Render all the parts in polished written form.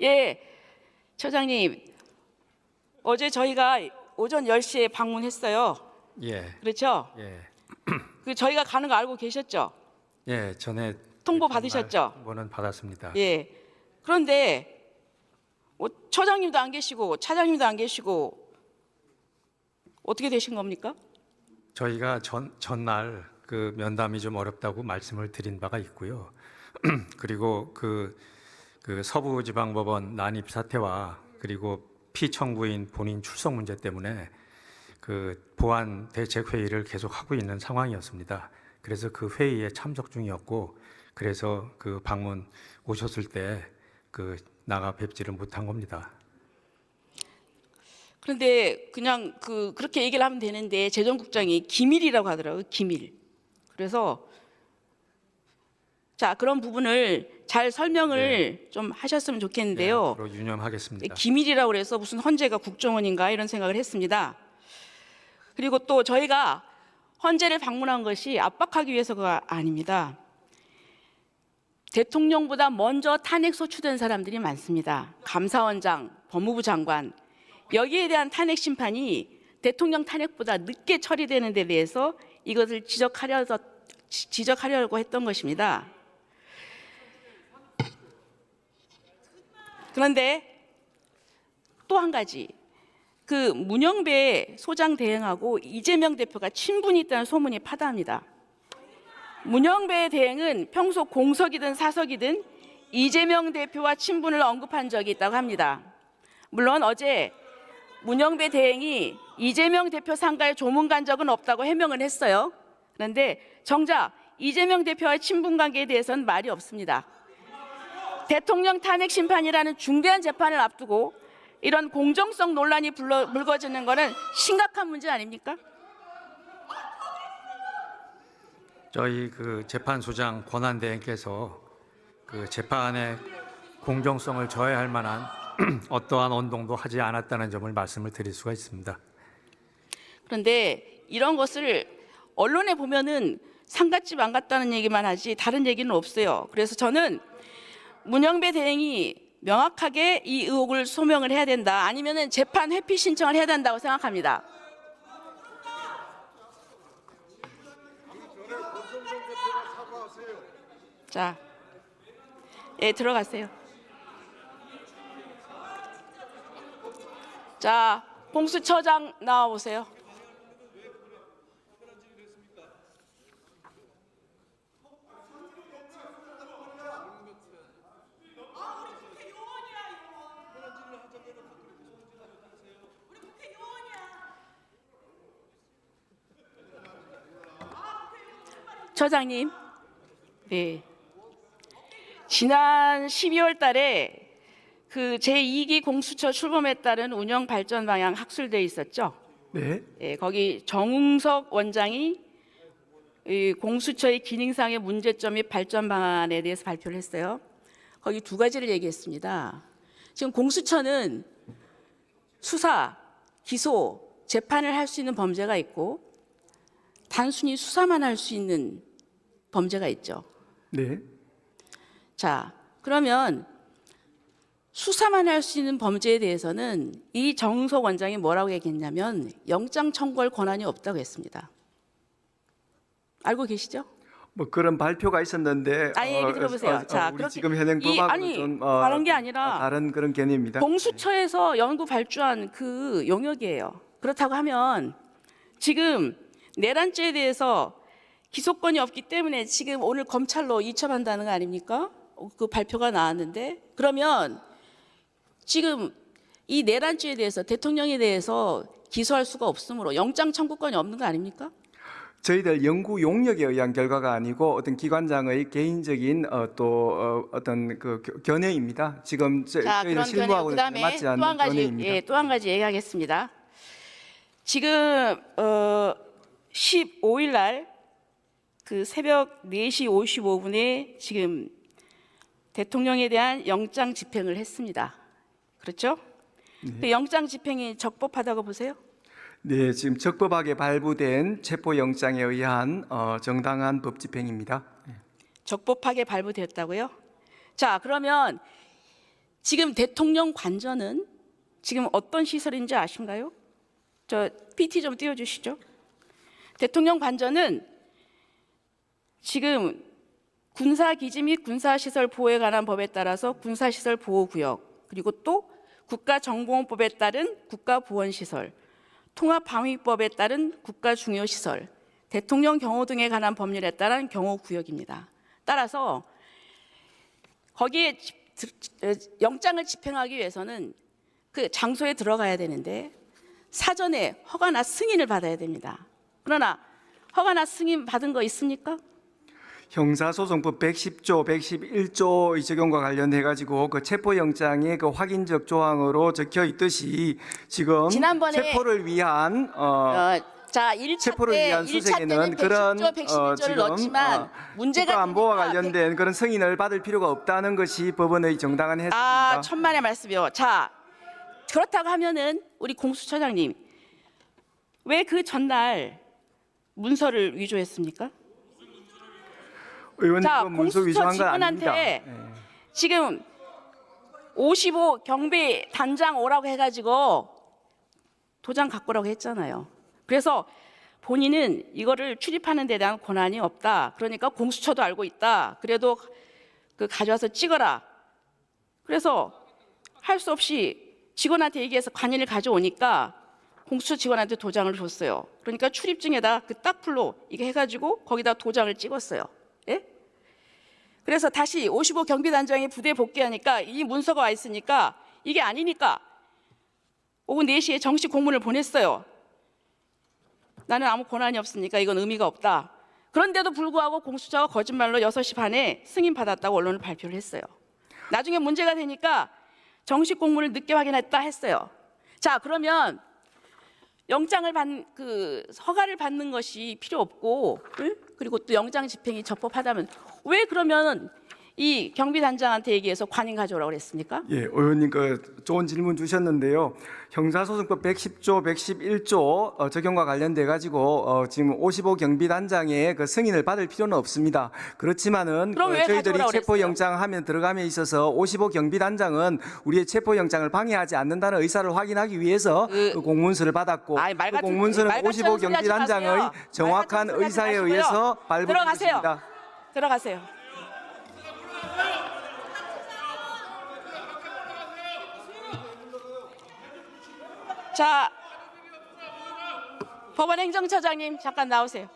예, 처장님, 어제 저희가 오전 10시에 방문했어요. 예, 그렇죠? 예, 그 저희가 가는 거 알고 계셨죠? 예, 전에 통보 받으셨죠? 거는 받았습니다. 예. 그런데 처장님도 안 계시고 차장님도 안 계시고 어떻게 되신 겁니까? 저희가 전날 그 면담이 좀 어렵다고 말씀을 드린 바가 있고요. 그리고 그 서부지방법원 난입 사태와 그리고 피청구인 본인 출석 문제 때문에 그 보안 대책 회의를 계속 하고 있는 상황이었습니다. 그래서 그 회의에 참석 중이었고, 그래서 그 방문 오셨을 때 그 나가 뵙지를 못한 겁니다. 그런데 그냥 그렇게 얘기를 하면 되는데 재정국장이 기밀이라고 하더라고요. 기밀. 그래서 자, 그런 부분을 잘 설명을 좀 하셨으면 좋겠는데요. 앞으로 유념하겠습니다. 기밀이라고 그래서 무슨 헌재가 국정원인가 이런 생각을 했습니다. 그리고 또 저희가 헌재를 방문한 것이 압박하기 위해서가 아닙니다. 대통령보다 먼저 탄핵 소추된 사람들이 많습니다. 감사원장, 법무부 장관. 여기에 대한 탄핵 심판이 대통령 탄핵보다 늦게 처리되는 데 대해서 이것을 지적하려고 했던 것입니다. 그런데 또 한 가지, 그 문영배 소장 대행하고 이재명 대표가 친분이 있다는 소문이 파다합니다. 문영배 대행은 평소 공석이든 사석이든 이재명 대표와 친분을 언급한 적이 있다고 합니다. 물론 어제 문영배 대행이 이재명 대표 상가에 조문 간 적은 없다고 해명을 했어요. 그런데 정작 이재명 대표와의 친분 관계에 대해서는 말이 없습니다. 대통령 탄핵 심판이라는 중대한 재판을 앞두고 이런 공정성 논란이 불거지는 것은 심각한 문제 아닙니까? 저희 그 재판소장 권한대행께서 그 재판의 공정성을 저해할 만한 어떠한 언동도 하지 않았다는 점을 말씀을 드릴 수가 있습니다. 그런데 이런 것을 언론에 보면은 상갓집 안 갔다는 얘기만 하지 다른 얘기는 없어요. 그래서 저는 문영배 대행이 명확하게 이 의혹을 소명을 해야 된다. 아니면은 재판 회피 신청을 해야 된다고 생각합니다. 자, 예, 들어가세요. 자, 공수처장 나와 보세요. 처장님, 네. 지난 12월 달에 그 제2기 공수처 출범에 따른 운영 발전 방향 학술대회 있었죠? 네. 예, 거기 정웅석 원장이 이 공수처의 기능상의 문제점 및 발전 방안에 대해서 발표를 했어요. 거기 두 가지를 얘기했습니다. 지금 공수처는 수사, 기소, 재판을 할 수 있는 범죄가 있고 단순히 수사만 할 수 있는 범죄가 있죠. 네. 자, 그러면 수사만 할 수 있는 범죄에 대해서는 이 정웅석 원장이 뭐라고 얘기했냐면 영장 청구할 권한이 없다고 했습니다. 알고 계시죠? 뭐 그런 발표가 있었는데 아니, 얘기 들어보세요. 자, 우리 그렇게 지금 현행 법하고 아니, 좀 다른 게 아니라 다른 그런 개념입니다. 공수처에서 연구 발주한 그 용역이에요. 그렇다고 하면 지금 내란죄에 대해서 기소권이 없기 때문에 지금 오늘 검찰로 이첩한다는 거 아닙니까? 그 발표가 나왔는데, 그러면 지금 이 내란죄에 대해서 대통령에 대해서 기소할 수가 없으므로 영장 청구권이 없는 거 아닙니까? 저희들 연구 용역에 의한 결과가 아니고 어떤 기관장의 개인적인 어떤 그 견해입니다. 지금 자, 저희는 그런 견해. 실무하고는 그다음에 맞지 또 한 않는 가지, 견해입니다. 예, 또 한 가지 얘기하겠습니다. 지금 15일 날 그 새벽 4시 55분에 지금 대통령에 대한 영장 집행을 했습니다. 그렇죠? 그 영장 집행이 적법하다고 보세요? 네, 지금 적법하게 발부된 체포영장에 의한 정당한 법 집행입니다. 적법하게 발부되었다고요? 자, 그러면 지금 대통령 관저는 지금 어떤 시설인지 아신가요? 저 PT 좀 띄워주시죠. 대통령 관저는 지금 군사기지 및 군사시설 보호에 관한 법에 따라서 군사시설 보호구역, 그리고 또 국가정보원법에 따른 국가보건시설, 통합방위법에 따른 국가중요시설, 대통령 경호 등에 관한 법률에 따른 경호구역입니다. 따라서 거기에 영장을 집행하기 위해서는 그 장소에 들어가야 되는데 사전에 허가나 승인을 받아야 됩니다. 그러나 허가나 승인 받은 거 있습니까? 형사소송법 110조, 111조 적용과 관련해 가지고 그 체포영장의 그 확인적 조항으로 적혀 있듯이 지금 지난번에 체포를 위한 자, 1차 체포를 때 위한 1차 수색에는 때는 그런 110조, 111조를 지금 넣었지만 문제가 국가안보와 되니까 관련된 그런 승인을 받을 필요가 없다는 것이 법원의 정당한 해석입니다. 천만의 말씀이요. 자, 그렇다고 하면은 우리 공수처장님 왜 그 전날 문서를 위조했습니까? 의원님 자, 그 문서 공수처 위조한 건 아닙니다. 직원한테 예. 지금 55 경비 단장 오라고 해가지고 도장 갖고 오라고 했잖아요. 그래서 본인은 이거를 출입하는 데 대한 권한이 없다. 그러니까 공수처도 알고 있다. 그래도 그 가져와서 찍어라. 그래서 할 수 없이 직원한테 얘기해서 관인을 가져오니까 공수처 직원한테 도장을 줬어요. 그러니까 출입증에다 그 딱풀로 이게 해가지고 거기다 도장을 찍었어요. 예? 그래서 다시 55 경비단장이 부대에 복귀하니까 이 문서가 와 있으니까 이게 아니니까 오후 4시에 정식 공문을 보냈어요. 나는 아무 권한이 없으니까 이건 의미가 없다. 그런데도 불구하고 공수처가 거짓말로 6시 반에 승인받았다고 언론을 발표를 했어요. 나중에 문제가 되니까 정식 공문을 늦게 확인했다 했어요. 자, 그러면 영장을 허가를 받는 것이 필요 없고, 그리고 또 영장 집행이 적법하다면 왜 그러면 이 경비단장한테 얘기해서 관인 가져오라고 그랬습니까? 예, 의원님 그 좋은 질문 주셨는데요. 형사소송법 110조, 111조 적용과 관련돼 가지고 지금 55 경비단장의 그 승인을 받을 필요는 없습니다. 그렇지만은 그럼 왜 저희들이 가져오라고 체포영장 하면 들어감에 있어서 55 경비단장은 우리의 체포영장을 방해하지 않는다는 의사를 확인하기 위해서 그 공문서를 받았고 말 그 같은 공문서는 말 같은 55 소리 하지 경비단장의 마세요. 정확한 말 같은 소리 하지 의사에 마시고요. 의해서 발부됐습니다. 들어가세요. 자, 법원 행정처장님 잠깐 나오세요.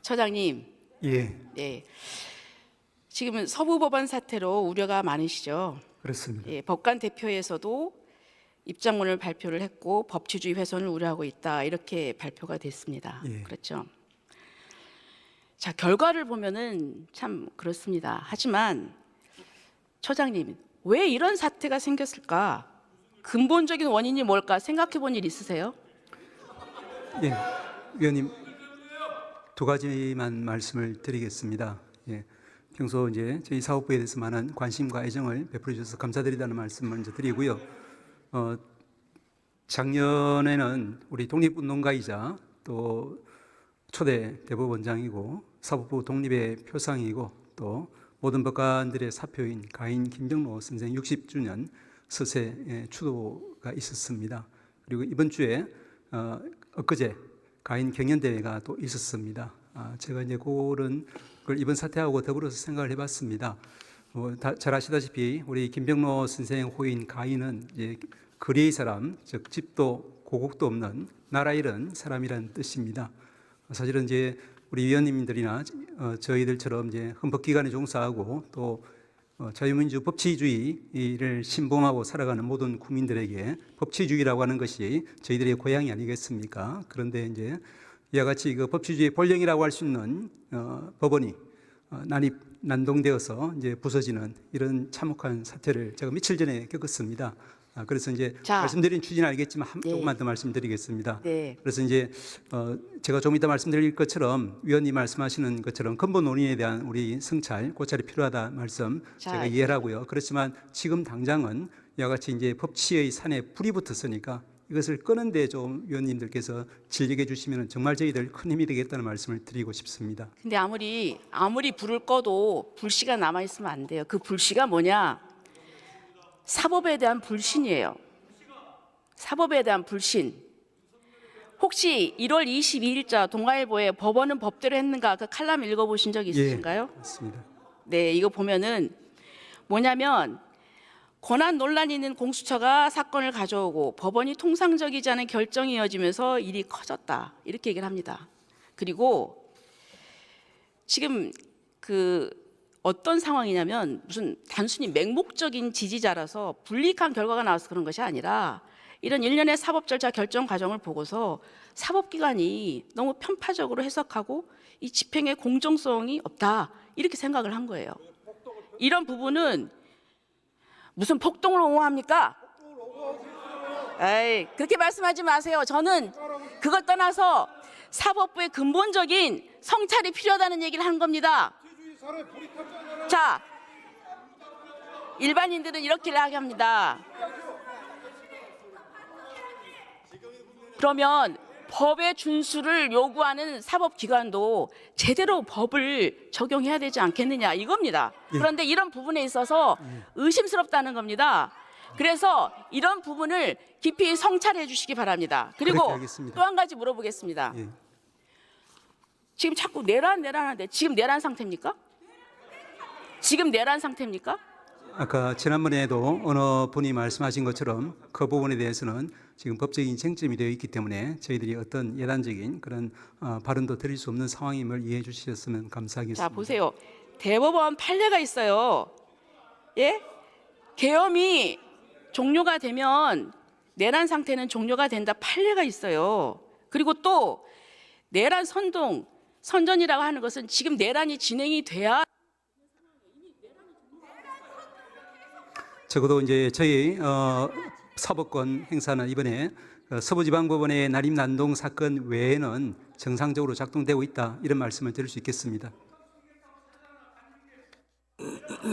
처장님, 예, 네, 지금 서부법원 사태로 우려가 많으시죠? 그렇습니다. 예, 법관 대표에서도 입장문을 발표를 했고 법치주의 훼손을 우려하고 있다 이렇게 발표가 됐습니다. 예. 그렇죠. 자, 결과를 보면은 참 그렇습니다. 하지만 처장님 왜 이런 사태가 생겼을까? 근본적인 원인이 뭘까 생각해 본 일 있으세요? 예, 위원님 두 가지만 말씀을 드리겠습니다. 예, 평소 이제 저희 사업부에 대해서 많은 관심과 애정을 베풀어 주셔서 감사드리다는 말씀 먼저 드리고요. 작년에는 우리 독립운동가이자 또 초대 대법원장이고 사법부 독립의 표상이고 또 모든 법관들의 사표인 가인 김병로 선생 60주년 서세 추도가 있었습니다. 그리고 이번 주에 엊그제 가인 경연대회가 또 있었습니다. 제가 이제 그걸 이번 사태하고 더불어서 생각을 해봤습니다. 잘 아시다시피 우리 김병로 선생 호인 가인은 이제 거리의 사람, 즉 집도 고국도 없는 나라 잃은 사람이라는 뜻입니다. 사실은 이제 우리 위원님들이나 저희들처럼 이제 헌법기관에 종사하고 또 자유민주 법치주의를 신봉하고 살아가는 모든 국민들에게 법치주의라고 하는 것이 저희들의 고향이 아니겠습니까? 그런데 이제 이와 같이 그 법치주의의 본령이라고 할 수 있는 법원이 난동되어서 이제 부서지는 이런 참혹한 사태를 제가 며칠 전에 겪었습니다. 그래서 이제 자. 말씀드린 취지는 알겠지만 네. 조금만 더 말씀드리겠습니다. 네. 그래서 이제 제가 좀 이따 말씀드릴 것처럼 위원님 말씀하시는 것처럼 근본 논의에 대한 우리 성찰, 고찰이 필요하다 말씀 자. 제가 이해를 하고요. 그렇지만 지금 당장은 이와 같이 이제 법치의 산에 불이 붙었으니까 이것을 끄는데 좀 위원님들께서 진력해 주시면 정말 저희들 큰 힘이 되겠다는 말씀을 드리고 싶습니다. 근데 아무리 불을 꺼도 불씨가 남아 있으면 안 돼요. 그 불씨가 뭐냐? 사법에 대한 불신이에요. 사법에 대한 불신. 혹시 1월 22일자 동아일보에 법원은 법대로 했는가 그 칼럼 읽어보신 적 있으신가요? 맞습니다. 네, 이거 보면은 뭐냐면 권한 논란이 있는 공수처가 사건을 가져오고 법원이 통상적이지 않은 결정이 이어지면서 일이 커졌다. 이렇게 얘기를 합니다. 그리고 지금 그 어떤 상황이냐면 무슨 단순히 맹목적인 지지자라서 불이익한 결과가 나와서 그런 것이 아니라 이런 일련의 사법 절차 결정 과정을 보고서 사법기관이 너무 편파적으로 해석하고 이 집행의 공정성이 없다. 이렇게 생각을 한 거예요. 이런 부분은 무슨 폭동을 옹호합니까? 에이, 그렇게 말씀하지 마세요. 저는 그걸 떠나서 사법부의 근본적인 성찰이 필요하다는 얘기를 하는 겁니다. 자, 일반인들은 이렇게 이야기합니다. 그러면 법의 준수를 요구하는 사법기관도 제대로 법을 적용해야 되지 않겠느냐 이겁니다. 그런데 이런 부분에 있어서 의심스럽다는 겁니다. 그래서 이런 부분을 깊이 성찰해 주시기 바랍니다. 그리고 그렇게 하겠습니다. 또 한 가지 물어보겠습니다. 예. 지금 자꾸 내란하는데 지금 내란 상태입니까? 지금 내란 상태입니까? 아까 지난번에도 어느 분이 말씀하신 것처럼 그 부분에 대해서는 지금 법적인 쟁점이 되어 있기 때문에 저희들이 어떤 예단적인 그런 발언도 드릴 수 없는 상황임을 이해해 주셨으면 감사하겠습니다. 자, 보세요. 대법원 판례가 있어요. 예? 계엄이 종료가 되면 내란 상태는 종료가 된다 판례가 있어요. 그리고 또 내란 선전이라고 하는 것은 지금 내란이 진행이 돼야 적어도 이제 저희 사법권 행사는 이번에 서부지방법원의 난임 난동 사건 외에는 정상적으로 작동되고 있다 이런 말씀을 드릴 수 있겠습니다.